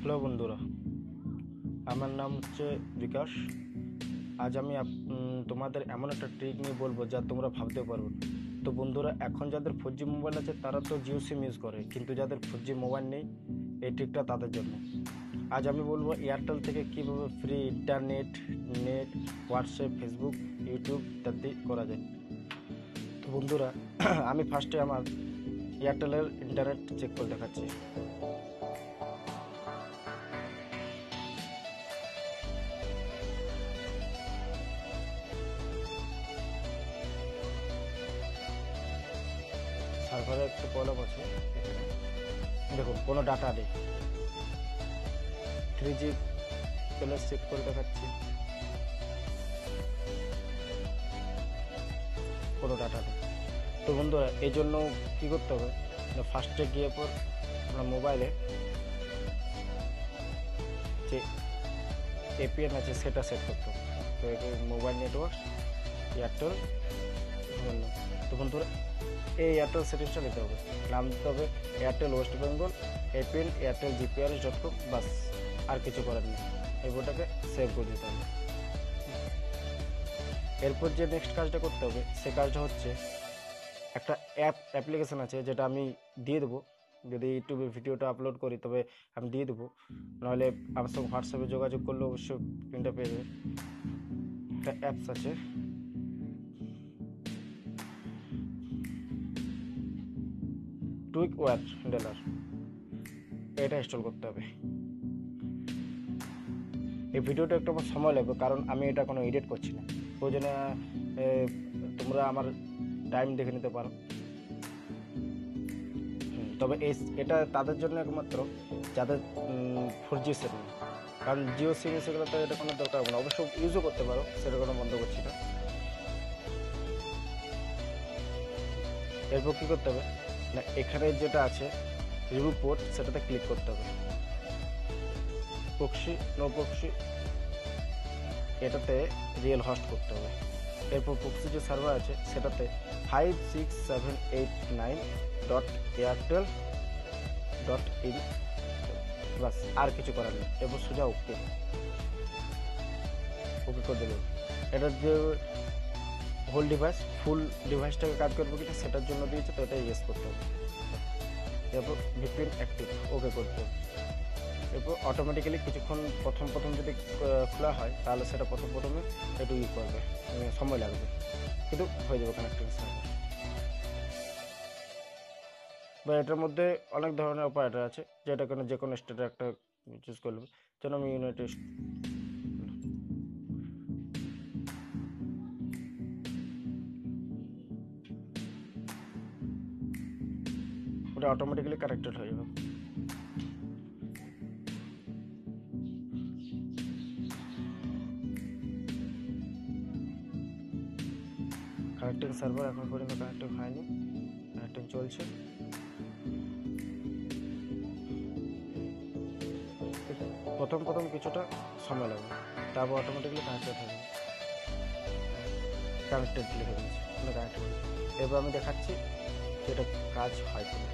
Hello বন্ধুরা, আমার নাম হচ্ছে বিকাশ। আজ আমি তোমাদের এমন একটা ট্রিক নিয়ে বলবো যা তোমরা ভাবতে পারবে না। তো বন্ধুরা, এখন যাদের 4G মোবাইল আছে তারা তো জিও সিম ইউজ করে, কিন্তু যাদের 4G মোবাইল নেই এই ট্রিকটা তাদের জন্য। আজ আমি বলবো এয়ারটেল থেকে কীভাবে free internet, net, WhatsApp, Facebook, YouTube ইত্যাদি করা যায়। তো বন্ধুরা, আমি ফার্স্টে আমার এয়ারটেলের ইন্টারনেট চেক করে দেখাচ্ছি। সার্ভারে একটু প্রবলেম আছে এখানে, দেখুন কোনো ডাটা নেই। 3G প্লাস চেক করে দেখাচ্ছি, কোনো ডাটা নেই। তো বন্ধুরা, এই জন্য কী করতে হবে, ফার্স্টে গিয়ে পর আপনার মোবাইলে যে এপিএন আছে সেটা সেট করতে হবে। তো মোবাইল নেটওয়ার্ক এয়ারটেল। তো বন্ধুরা, এই এয়ারটেল সেটিংসটা নিতে হবে, নাম দিতে হবে Airtel West Bengal APN Airtel gprs.com, বাস, আর কিছু করার নেই। এই বোর্ডটাকে সেভ করে দিতে হবে। এরপর যে নেক্সট কাজটা করতে হবে সে কাজটা হচ্ছে একটা অ্যাপ্লিকেশান আছে, যেটা আমি দিয়ে দেবো। যদি ইউটিউবে ভিডিওটা আপলোড করি তবে আমি দিয়ে দেবো, নাহলে আমার সঙ্গে হোয়াটসঅ্যাপে যোগাযোগ করলে অবশ্যই প্রিন্টটা পেয়ে যাবে। একটা অ্যাপস আছে, টুইক ওয়ার হ্যান্ডেলার, এটা ইনস্টল করতে হবে। এই ভিডিওটা একটু আমার সময় লাগবে, কারণ আমি এটা কোনো এডিট করছি না। প্রয়োজনে তোমরা আমার টাইম দেখে নিতে পারো। তবে এটা তাদের জন্য একমাত্র যাদের 4G সেট নেই, কারণ জিও সিম সেগুলোতে এটা কোনো দরকার হবে না। অবশ্য ইউজও করতে পারো, সেটা কোনো বন্ধ করছি না। এরপর কী করতে হবে না, এখানে যেটা আছে রিমুভ পোর্ট, সেটাতে ক্লিক করতে হবে। প্রক্সি, নো প্রক্সি, এটাতে রিয়েল হোস্ট করতে হবে। এরপর প্রক্সি যে সার্ভার আছে সেটাতে 56789.airtel.in, বাস, আর কিছু করার নেই। এরপর সোজা ওকে করে দিল। এটার যে হোল ডিভাইস, ফুল ডিভাইসটাকে কাজ করবে কিনা সেটার জন্য দিয়েছে, তো এটা ইয়েস করতে হবে। এরপর ভিপিএন অ্যাক্টিভ, ওকে করতে হবে। এরপর অটোমেটিক্যালি কিছুক্ষণ প্রথম যদি খোলা হয় তাহলে সেটা প্রথমে একটু করবে, সময় লাগবে, কিন্তু হয়ে যাবে কানেক্টিং সার্ভার। বা এটার মধ্যে অনেক ধরনের অপারেটর আছে, যেটা কোনো যে কোনো স্টেটে একটা চুজ করবে। যেন আমি ইউনাইটেড, ওটা অটোমেটিক্যালি কানেক্টেড হয়ে যাবে। কানেক্টিং সার্ভার এখন পর্যন্ত কানেক্টিং হয়নি, কানেক্টিং চলছে। প্রথম কিছুটা সময় লাগবে, তারপর অটোমেটিক্যালি কানেক্টেড হয়ে যাবে। কানেক্টেড লিখে দিয়েছি, কানেক্টেড। এবার আমি দেখাচ্ছি যেটা কাজ হয় কিনা।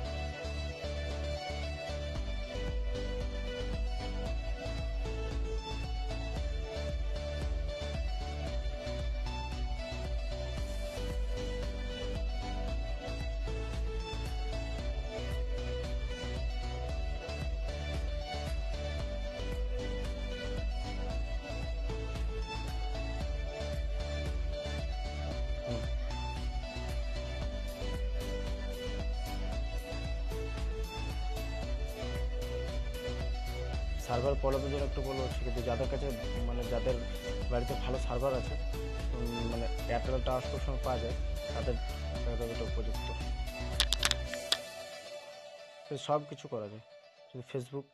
সার্ভার প্রবলেমের জন্য একটু বলবো হচ্ছে, কিন্তু যাদের কাছে যাদের বাড়িতে ভালো সার্ভার আছে, এয়ারটেল টাওয়ার সবসময় পাওয়া যায়, তাদের এটা উপযুক্ত। সব কিছু করা যায়, যদি ফেসবুক,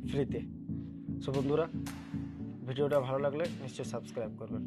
ফ্রিতে। সো বন্ধুরা, ভিডিওটা ভালো লাগলে নিশ্চয়ই সাবস্ক্রাইব করবেন।